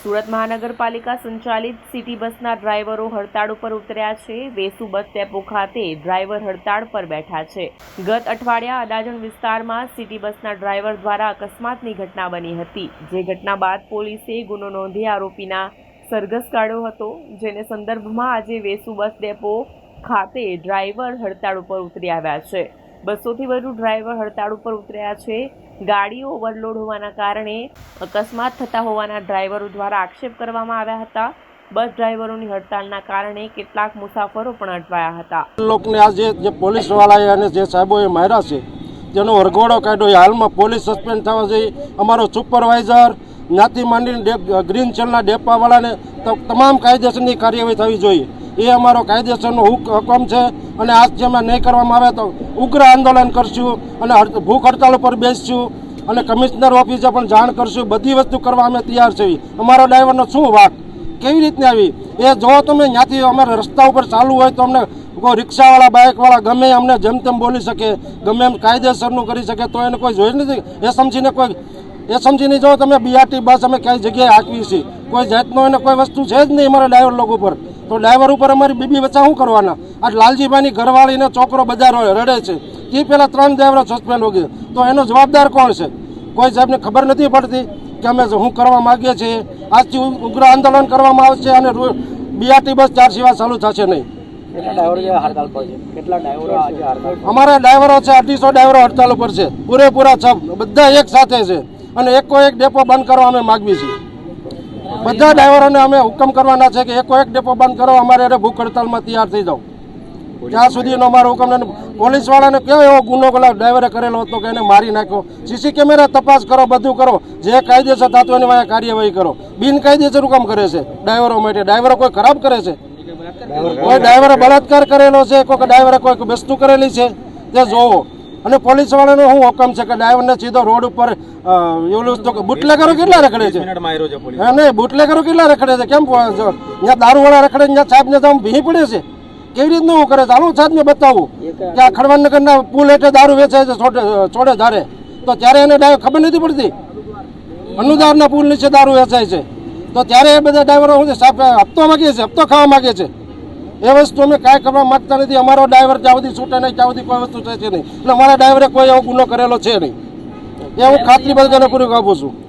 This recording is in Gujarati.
સુરત મહાનગરપાલિકા સંચાલિત સિટી બસના ડ્રાઈવરો હડતાળ ઉપર ઉતર્યા છે। વેસુ બસ ડેપો ખાતે ડ્રાઈવર હડતાળ પર બેઠા છે। ગત અઠવાડિયા અડાજણ વિસ્તારમાં સિટી બસના ડ્રાઈવર દ્વારા અકસ્માતની ઘટના બની હતી, જે ઘટના બાદ પોલીસે ગુનો નોંધી આરોપીના સરઘસ કાઢ્યો હતો, જેને સંદર્ભમાં આજે વેસુ બસ ડેપો ખાતે ડ્રાઈવર હડતાળ ઉપર ઉતરી આવ્યા છે। 200 થી વધુ ડ્રાઈવર હડતાળ ઉપર ઉતર્યા છે। ગાડીઓ ઓવરલોડ હોવાના કારણે અકસ્માત થતા હોવાના ડ્રાઈવરો દ્વારા આક્ષેપ કરવામાં આવ્યા હતા। બસ ડ્રાઈવરોની હડતાળના કારણે કેટલાક મુસાફરો પણ અટવાયા હતા। લોકોને આજે જે પોલીસવાળાએ અને જે સાહેબોએ માર્યા છે જેનો વરઘોડો કાઢ્યો, હાલમાં પોલીસ સસ્પેન્ડ થવા જોઈએ। અમારો સુપરવાઇઝર જ્ઞાતિ માંડીને ગ્રીન ચેનલના ડેપાવાળાને તમામ કાયદેસરની કાર્યવાહી થવી જોઈએ, એ અમારો કાયદેસરનો હુકમ છે। અને આજ જેમાં નહીં કરવામાં આવે તો ઉગ્ર આંદોલન કરશું અને ભૂખ હડતાળ ઉપર બેસીશું અને કમિશનર ઓફિસે પણ જાણ કરશું। બધી વસ્તુ કરવા અમે તૈયાર છીએ। અમારો ડ્રાઈવરનો શું વાક, કેવી રીતની આવી એ જો તમે ત્યાંથી અમારે રસ્તા ઉપર ચાલુ હોય તો અમને કોઈ રિક્ષાવાળા બાઇકવાળા ગમે અમને જેમ તેમ બોલી શકે, ગમે એમ કાયદેસરનું કરી શકે, તો એને કોઈ જોઈ નથી। એ સમજીને જો તમે બીઆરટી બસ અમે કઈ જગ્યાએ હાંકવી છીએ, કોઈ જાતનો એને કોઈ વસ્તુ છે જ નહીં અમારા ડ્રાઈવર લોકો ઉપર, તો ડ્રાઈવર ઉપર અમારી બીબી વચ્ચે શું કરવાના? આ લાલજીભાઈની ઘરવાળીને છોકરો બધા રડે છે, તે પહેલાં 3 ડ્રાઈવરો સસ્પેન્ડ હો ગયા, તો એનો જવાબદાર કોણ છે? કોઈ સાહેબને ખબર નથી પડતી કે અમે શું કરવા માગીએ છીએ। આજથી ઉગ્ર આંદોલન કરવામાં આવશે અને બીઆરટી બસ 4 સિવાય ચાલુ થશે નહીં। અમારા ડ્રાઈવરો છે 250 ડ્રાઈવરો હડતાલ ઉપર છે, પૂરેપૂરા બધા એક સાથે છે અને એક ડેપો બંધ કરવા અમે માગીએ છીએ। બધા ડ્રાઈવરોને અમે હુકમ કરવાના છે કે એક ડેપો બંધ કરો, અમારે ભૂખ હડતાલમાં તૈયાર થઈ જાઓ, ત્યાં સુધીનો અમારો હુકમ। પોલીસવાળાને કેવો એવો ગુનો ડ્રાઈવરે કરેલો હતો કે એને મારી નાખ્યો, સીસી કેમેરા તપાસ કરો, બધું કરો, જે કાયદેસર થતું એની વાંહે કાર્યવાહી કરો। બિનકાયદેસર હુકમ કરે છે ડ્રાઈવરો માટે? ડ્રાઈવરો કોઈ ખરાબ કરે છે? કોઈ ડ્રાઈવરે બળાત્કાર કરેલો છે, કોઈ ડ્રાઈવરે કોઈ વસ્તુ કરેલી છે તે જોવો। અને પોલીસવાળાનો શું હુકમ છે કે ડ્રાઈવરને સીધો રોડ ઉપર બુટલેગરો કેટલા રખડે છે? નહીં, બુટલેગરો કેટલા રખડે છે? કેમ જ્યાં દારૂવાળા રખડે ત્યાં સાહેબને તો ભી પડે છે? કેવી રીતનું હું કરે? ચાલો સાહેબને બતાવું કે આ ખડવાનગરના પુલ હેઠે દારૂ વેચાય છે છોડે ધારે, તો ત્યારે એને ખબર નથી પડતી? અનુદારના પુલ નીચે દારૂ વેચાય છે, તો ત્યારે એ બધા ડ્રાઈવરો શું છે? સાહેબ હપ્તો માગીએ છે, હપ્તો ખાવા માગે છે। એ વસ્તુ અમે કાંઈ કરવા માગતા નથી। અમારો ડ્રાઈવર જ્યાં સુધી છૂટે નહીં ત્યાં સુધી કોઈ વસ્તુ થશે નહીં, અને અમારા ડ્રાઈવરે કોઈ એવો ગુનો કરેલો છે નહીં, એ હું ખાતરી બધાને પૂરી આપું છું।